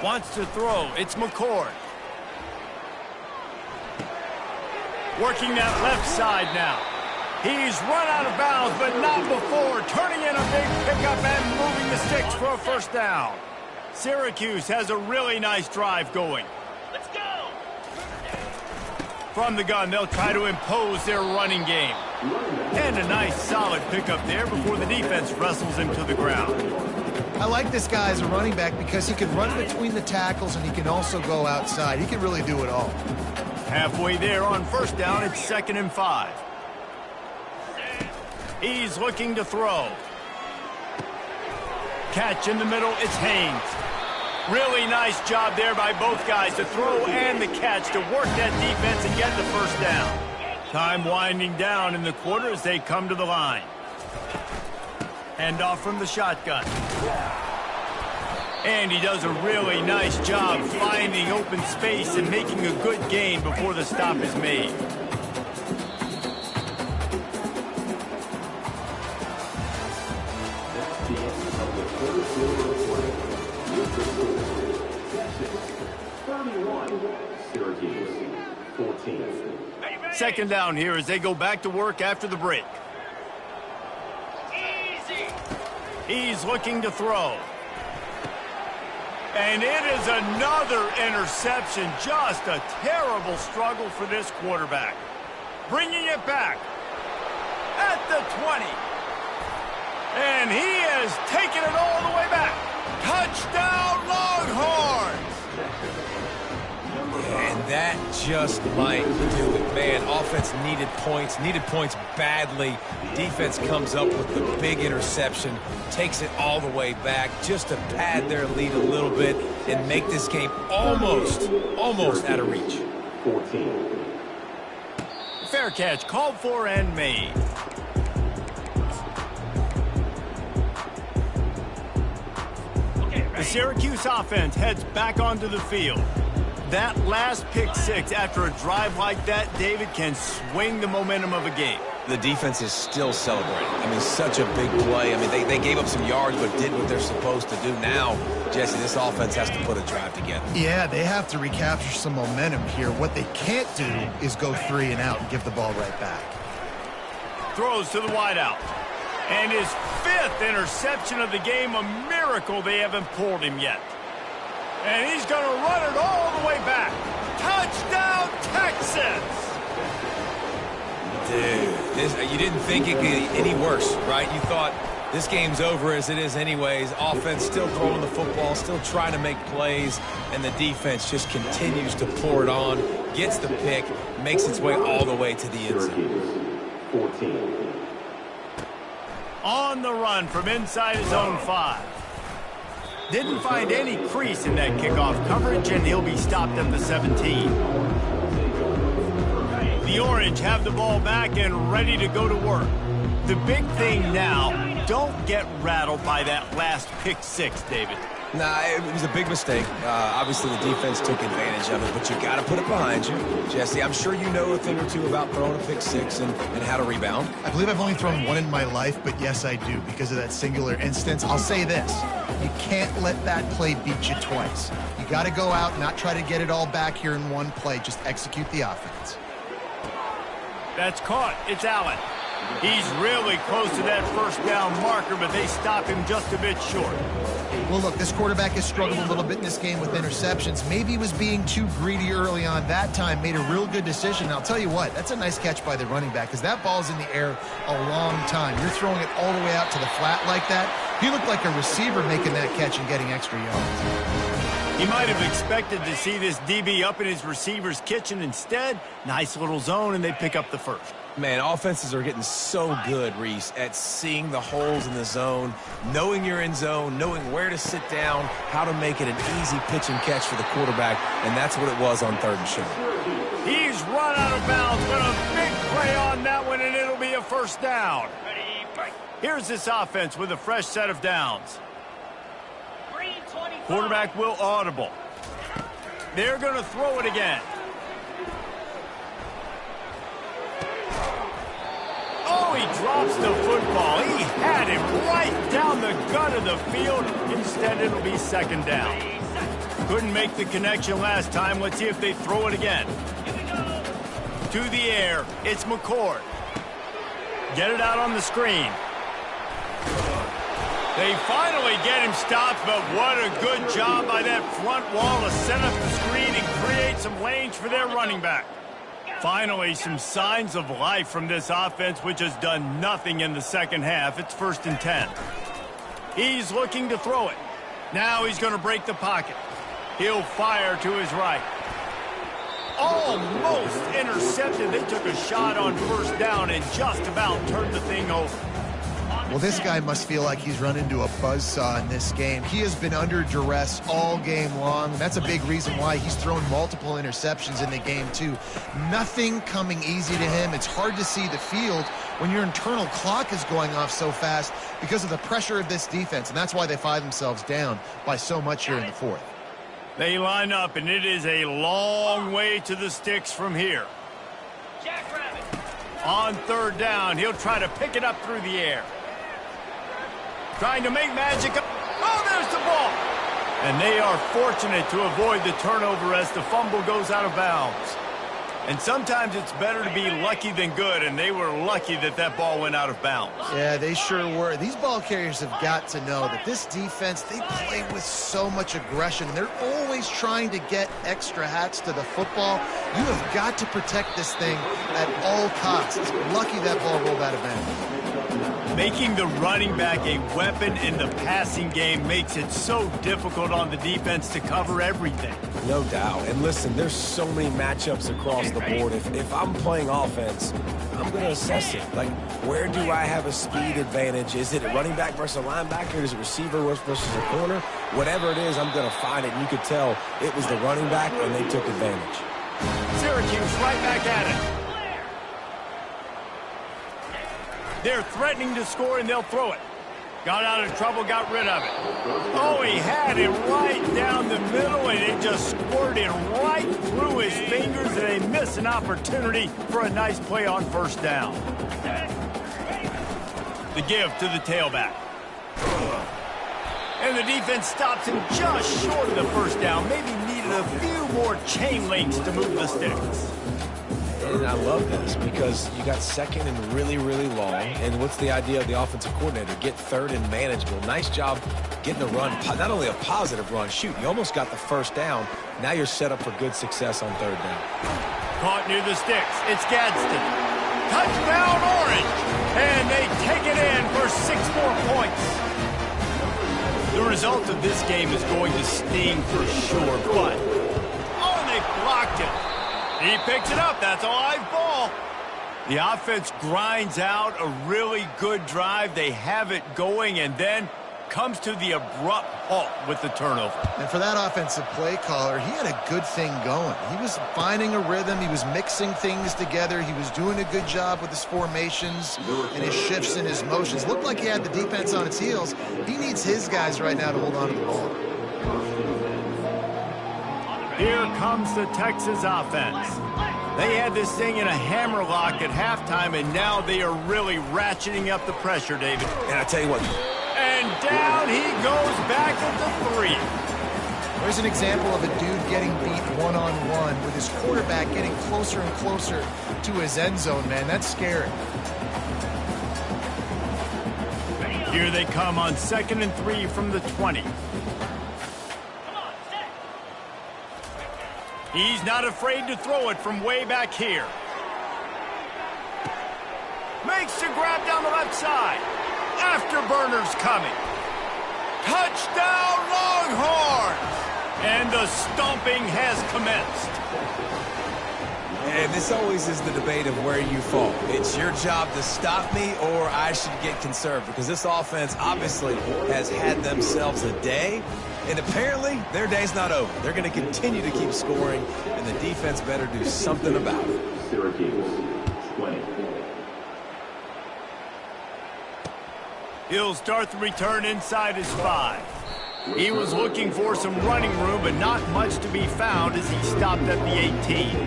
Wants to throw. It's McCord. Working that left side now. He's run out of bounds, but not before. Turning in a big pickup and moving the sticks for a 1st down. Syracuse has a really nice drive going. Let's go! From the gun, they'll try to impose their running game. And a nice solid pickup there before the defense wrestles him to the ground. I like this guy as a running back because he can run between the tackles and he can also go outside. He can really do it all. Halfway there on 1st down, it's 2nd and 5. He's looking to throw. Catch in the middle, it's Haynes. Really nice job there by both guys to throw and the catch to work that defense and get the 1st down. Time winding down in the quarter as they come to the line. Hand off from the shotgun. And he does a really nice job finding open space and making a good gain before the stop is made. Syracuse, 14. 2nd down here as they go back to work after the break. He's looking to throw. And it is another interception. Just a terrible struggle for this quarterback. Bringing it back at the 20. And he has taken it all the way back. Touchdown, Longhorns! And that just might do it. Man, offense needed points badly. Defense comes up with the big interception, takes it all the way back just to pad their lead a little bit and make this game almost out of reach. 14. Fair catch, called for and made. The Syracuse offense heads back onto the field. That last pick six after a drive like that, David, can swing the momentum of a game. The defense is still celebrating. I mean, such a big play. I mean, they gave up some yards but did what they're supposed to do. Now, Jesse, this offense has to put a drive together. Yeah, they have to recapture some momentum here. What they can't do is go 3 and out and give the ball right back. Throws to the wideout. And his 5th interception of the game, a miracle they haven't pulled him yet. And he's going to run it all the way back. Touchdown, Texans! Dude, you didn't think it could get any worse, right? You thought this game's over as it is anyways. Offense still throwing the football, still trying to make plays, and the defense just continues to pour it on, gets the pick, makes its way all the way to the end zone. 14. On the run from inside his own 5. Didn't find any crease in that kickoff coverage, and he'll be stopped at the 17. The Orange have the ball back and ready to go to work. The big thing now, don't get rattled by that last pick six, David. Nah, it was a big mistake. Obviously, the defense took advantage of it, but you got to put it behind you. Jesse, I'm sure you know a thing or two about throwing a pick six and how to rebound. I believe I've only thrown one in my life, but yes, I do because of that singular instance. I'll say this. You can't let that play beat you twice. You got to go out, not try to get it all back here in one play. Just execute the offense. That's caught. It's Allen. He's really close to that first down marker, but they stop him just a bit short. Well, look, this quarterback has struggled a little bit in this game with interceptions. Maybe he was being too greedy early on. That time made a real good decision. I'll tell you what, that's a nice catch by the running back because that ball's in the air a long time. You're throwing it all the way out to the flat like that. He looked like a receiver making that catch and getting extra yards. He might have expected to see this DB up in his receiver's kitchen. Instead, nice little zone, and they pick up the first. Man, offenses are getting so good, Reese, at seeing the holes in the zone, knowing you're in zone, knowing where to sit down, how to make it an easy pitch and catch for the quarterback, and that's what it was on 3rd and short. He's run out of bounds, but a big play on that one, and it'll be a first down. Here's this offense with a fresh set of downs. Quarterback will audible. They're going to throw it again. Oh, he drops the football. He had him right down the gut of the field. Instead, it'll be 2nd down. Couldn't make the connection last time. Let's see if they throw it again. To the air. It's McCord. Get it out on the screen. They finally get him stopped, but what a good job by that front wall to set up the screen and create some lanes for their running back. Finally, some signs of life from this offense, which has done nothing in the second half. It's 1st and 10. He's looking to throw it. Now he's going to break the pocket. He'll fire to his right. Almost intercepted. They took a shot on 1st down and just about turned the thing over. Well, this guy must feel like he's run into a buzzsaw in this game. He has been under duress all game long. That's a big reason why he's thrown multiple interceptions in the game, too. Nothing coming easy to him. It's hard to see the field when your internal clock is going off so fast because of the pressure of this defense, and that's why they find themselves down by so much here in the 4th. They line up, and it is a long way to the sticks from here. On 3rd down, he'll try to pick it up through the air. Trying to make magic. Oh, there's the ball. And they are fortunate to avoid the turnover as the fumble goes out of bounds. And sometimes it's better to be lucky than good, and they were lucky that that ball went out of bounds. Yeah, they sure were. These ball carriers have got to know that this defense, they play with so much aggression. They're always trying to get extra hats to the football. You have got to protect this thing at all costs. Lucky that ball rolled out of bounds. Making the running back a weapon in the passing game makes it so difficult on the defense to cover everything. No doubt. And listen, there's so many matchups across the board. If I'm playing offense, I'm going to assess it. Like, where do I have a speed advantage? Is it a running back versus a linebacker? Is it receiver versus a corner? Whatever it is, I'm going to find it. And you could tell it was the running back, and they took advantage. Syracuse right back at it. They're threatening to score, and they'll throw it. Got out of trouble, got rid of it. Oh, he had it right down the middle, and it just squirted right through his fingers, and they miss an opportunity for a nice play on first down. The give to the tailback. And the defense stops him just short of the first down. Maybe needed a few more chain links to move the sticks. And I love this because you got second and really, really long. And what's the idea of the offensive coordinator? Get third and manageable. Nice job getting a run, not only a positive run. Shoot, you almost got the first down. Now you're set up for good success on third down. Caught near the sticks. It's Gadsden. Touchdown, Orange. And they take it in for 6 more points. The result of this game is going to sting for sure, but oh, they blocked it. He picks it up. That's a live ball. The offense grinds out a really good drive. They have it going and then comes to the abrupt halt with the turnover. And for that offensive play caller, he had a good thing going. He was finding a rhythm. He was mixing things together. He was doing a good job with his formations and his shifts and his motions. Looked like he had the defense on its heels. He needs his guys right now to hold on to the ball. Here comes the Texas offense. They had this thing in a hammerlock at halftime, and now they are really ratcheting up the pressure, David. And I tell you what. And down he goes back at the 3. There's an example of a dude getting beat one-on-one with his quarterback getting closer and closer to his end zone, man. That's scary. Here they come on 2nd and 3 from the 20. He's not afraid to throw it from way back here. Makes the grab down the left side. Afterburners coming. Touchdown, Longhorns! And the stomping has commenced. And this always is the debate of where you fall. It's your job to stop me or I should get conserved because this offense obviously has had themselves a day. And apparently, their day's not over. They're going to continue to keep scoring, and the defense better do something about it. Syracuse, 20. He'll start the return inside his 5. He was looking for some running room, but not much to be found as he stopped at the 18.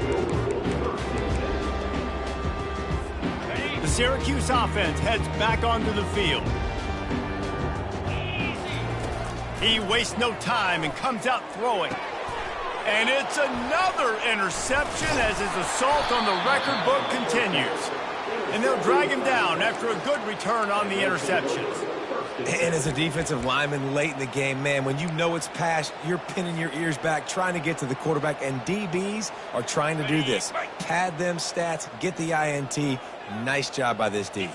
The Syracuse offense heads back onto the field. He wastes no time and comes out throwing. And it's another interception as his assault on the record book continues. And they'll drag him down after a good return on the interceptions. And as a defensive lineman late in the game, man, when you know it's past, you're pinning your ears back, trying to get to the quarterback, and DBs are trying to do this. Pad them stats, get the INT. Nice job by this D.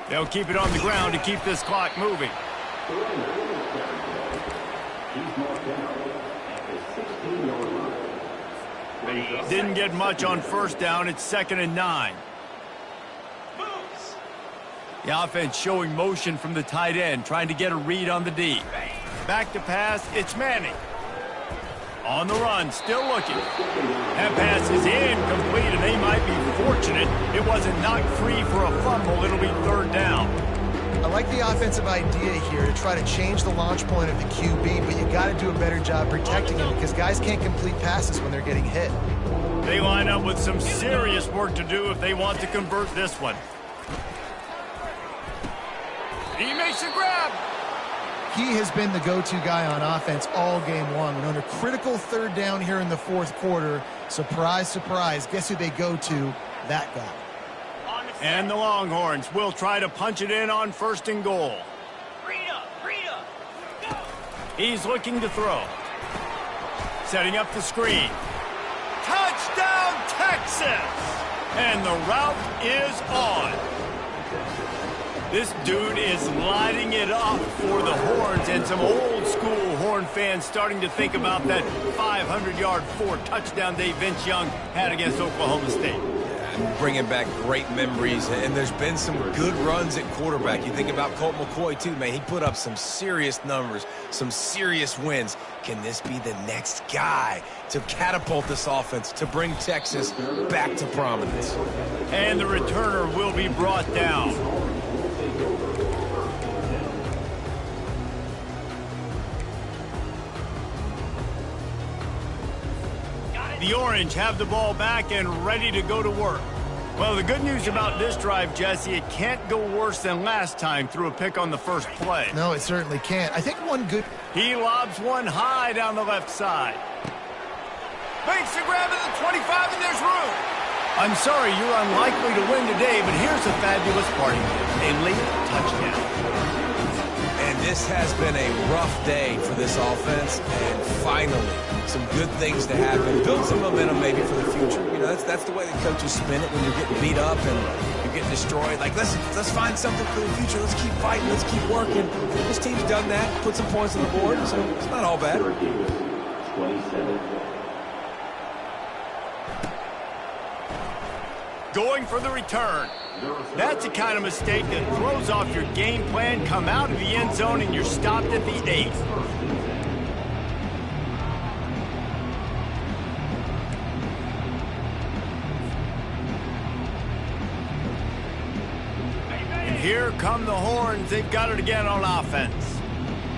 They'll keep it on the ground to keep this clock moving. Didn't get much on first down. It's 2nd and 9. The offense showing motion from the tight end, trying to get a read on the D. Back to pass, it's Manning. On the run, still looking. That pass is incomplete, and they might be fortunate it wasn't knocked free for a fumble. It'll be 3rd down. I like the offensive idea here to try to change the launch point of the QB, but you got to do a better job protecting him because guys can't complete passes when they're getting hit. They line up with some serious work to do if they want to convert this one. He makes a grab. He has been the go-to guy on offense all game long. And on a critical third down here in the fourth quarter, surprise, surprise, guess who they go to? That guy. And the Longhorns will try to punch it in on 1st and goal. Go. He's looking to throw. Setting up the screen. Touchdown, Texas! And the route is on. This dude is lighting it up for the Horns, and some old-school Horn fans starting to think about that 500-yard 4-touchdown day Vince Young had against Oklahoma State. Bringing back great memories, and there's been some good runs at quarterback. You think about Colt McCoy, too, man. He put up some serious numbers, some serious wins. Can this be the next guy to catapult this offense, to bring Texas back to prominence? And the returner will be brought down. The Orange have the ball back and ready to go to work. Well, the good news about this drive, Jesse, it can't go worse than last time through a pick on the first play. No, it certainly can't. I think one good... He lobs one high down the left side. Makes the grab at the 25, and there's room. I'm sorry, you're unlikely to win today, but here's a fabulous party. A late touchdown. And this has been a rough day for this offense, and finally, some good things to happen. Build some momentum maybe for the future. You know, that's the way the coaches spin it when you're getting beat up and you're getting destroyed. Like, let's find something for the future. Let's keep fighting. Let's keep working. This team's done that, put some points on the board, so it's not all bad. Syracuse, 27. Going for the return. That's the kind of mistake that throws off your game plan. Come out of the end zone and you're stopped at the 8. And here come the Horns. They've got it again on offense.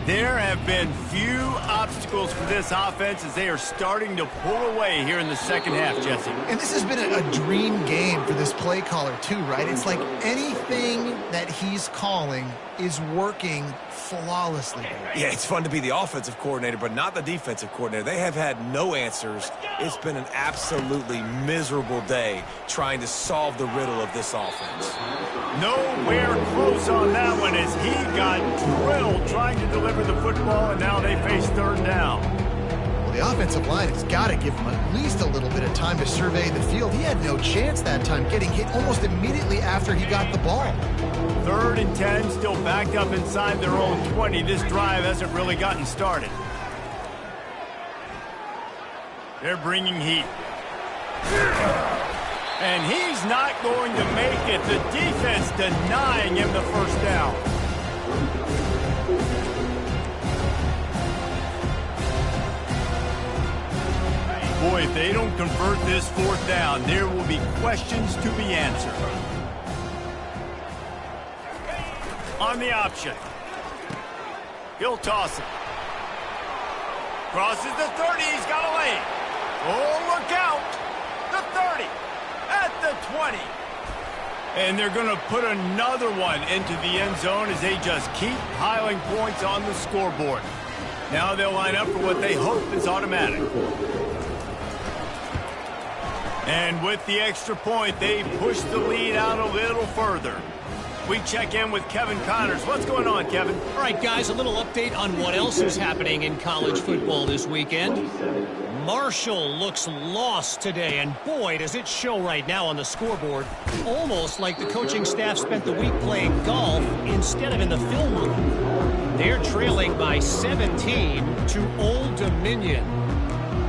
There have been few obstacles for this offense as they are starting to pull away here in the second half, Jesse. And this has been a dream game for this play caller, too, right? It's like anything that he's calling is working flawlessly. Yeah, it's fun to be the offensive coordinator, but not the defensive coordinator. They have had no answers. It's been an absolutely miserable day trying to solve the riddle of this offense. Nowhere close on that one as he got drilled trying to deliver the football, and now they face 3rd down. Well, the offensive line has got to give him at least a little bit of time to survey the field. He had no chance that time, getting hit almost immediately after he got the ball. 3rd and 10, still backed up inside their own 20. This drive hasn't really gotten started. They're bringing heat. And he's not going to make it. The defense denying him the first down. Boy, if they don't convert this 4th down, there will be questions to be answered. On the option. He'll toss it. Crosses the 30. He's got a lane. Oh, look out. The 30. At the 20. And they're going to put another one into the end zone as they just keep piling points on the scoreboard. Now they'll line up for what they hope is automatic. And with the extra point, they push the lead out a little further. We check in with Kevin Connors. What's going on, Kevin? All right, guys, a little update on what else is happening in college football this weekend. Marshall looks lost today, and boy, does it show right now on the scoreboard. Almost like the coaching staff spent the week playing golf instead of in the film room. They're trailing by 17 to Old Dominion.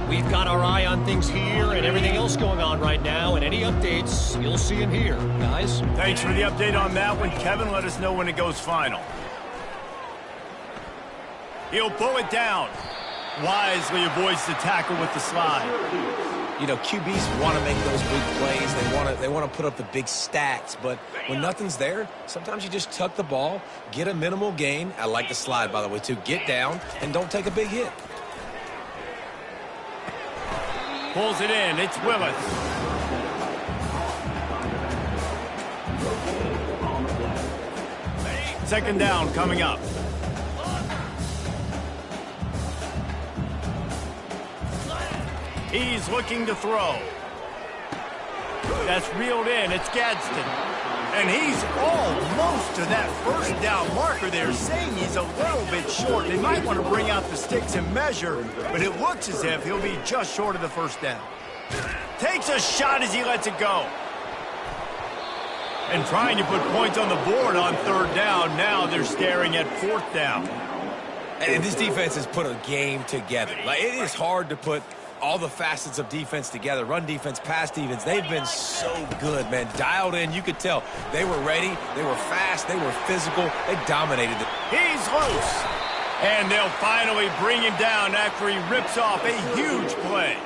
We've got our eye on things here and everything else going on right now, and any updates, you'll see them here, guys. Thanks for the update on that one, Kevin. Let us know when it goes final. He'll pull it down. Wisely avoids the tackle with the slide. You know, QBs want to make those big plays. They want to put up the big stats, but when nothing's there, sometimes you just tuck the ball, get a minimal gain. I like the slide, by the way, too. Get down and don't take a big hit. Pulls it in. It's Willis. Second down coming up. He's looking to throw. That's reeled in. It's Gadsden. And he's almost to that first down marker there, saying he's a little bit short. They might want to bring out the sticks and measure, but it looks as if he'll be just short of the first down. Takes a shot as he lets it go. And trying to put points on the board on third down. Now they're staring at fourth down. And this defense has put a game together. Like, it is hard to put all the facets of defense together. Run defense, pass defense. They've been so good, man. Dialed in. You could tell they were ready. They were fast. They were physical. They dominated it. He's loose. And they'll finally bring him down after he rips off a huge play.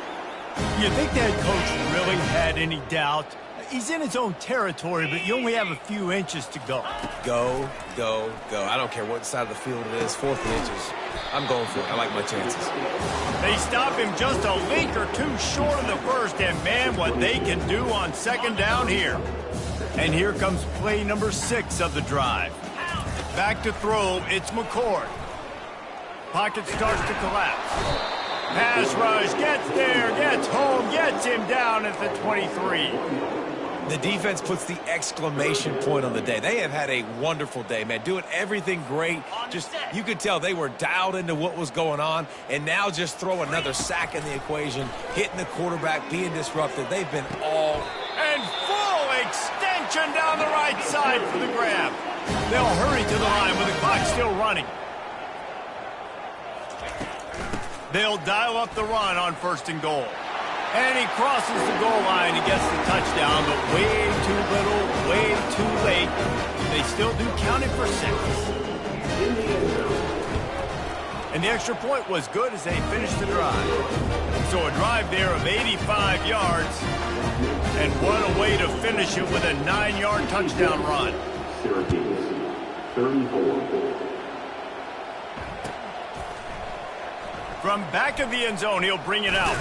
You think that coach really had any doubt? He's in his own territory, but you only have a few inches to go. Go, go, go. I don't care what side of the field it is, 4th and inches. I'm going for it. I like my chances. They stop him just a link or two short of the first, and man, what they can do on second down here. And here comes play number 6 of the drive. Back to throw, it's McCord. Pocket starts to collapse. Pass rush, gets there, gets home, gets him down at the 23. The defense puts the exclamation point on the day. They have had a wonderful day, man. Doing everything great. Just, you could tell they were dialed into what was going on. And now just throw another sack in the equation, hitting the quarterback, being disruptive. They've been all... And full extension down the right side for the grab. They'll hurry to the line with the clock still running. They'll dial up the run on 1st and goal. And he crosses the goal line and gets the touchdown, but way too little, way too late. They still do count it for 6. And the extra point was good as they finished the drive. So a drive there of 85 yards. And what a way to finish it with a 9-yard touchdown run. Syracuse, 34. From back of the end zone, he'll bring it out.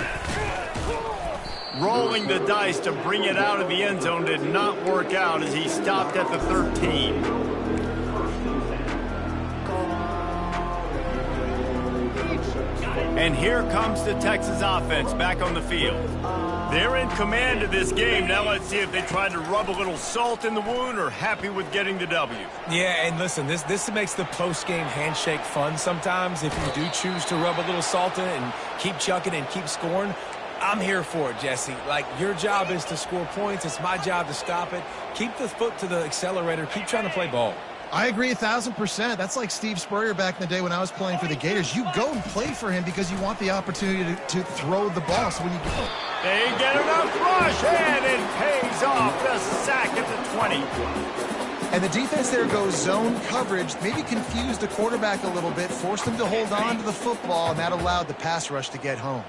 Rolling the dice to bring it out of the end zone did not work out as he stopped at the 13. And here comes the Texas offense back on the field. They're in command of this game. Now let's see if they try to rub a little salt in the wound or happy with getting the W. Yeah, and listen, this makes the post-game handshake fun sometimes. If you do choose to rub a little salt in it and keep chucking and keep scoring, I'm here for it, Jesse. Like, your job is to score points. It's my job to stop it. Keep the foot to the accelerator. Keep trying to play ball. I agree 1,000%. That's like Steve Spurrier back in the day when I was playing for the Gators. You go and play for him because you want the opportunity to throw the ball. So when you go... They get enough rush, and it pays off. The sack at the 20. And the defense there goes zone coverage, maybe confused the quarterback a little bit, forced him to hold on to the football, and that allowed the pass rush to get home.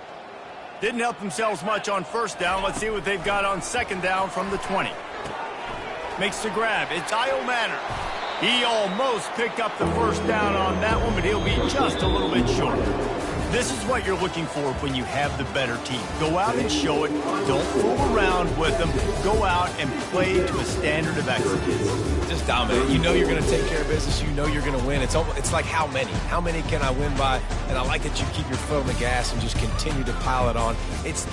Didn't help themselves much on 1st down. Let's see what they've got on 2nd down from the 20. Makes the grab. It's Kyle Manor. He almost picked up the 1st down on that one, but he'll be just a little bit short. This is what you're looking for when you have the better team. Go out and show it. Don't fool around with them. Go out and play to a standard of excellence. Just dominate. You know you're going to take care of business. You know you're going to win. It's like how many? How many can I win by? And I like that you keep your foot on the gas and just continue to pile it on. It's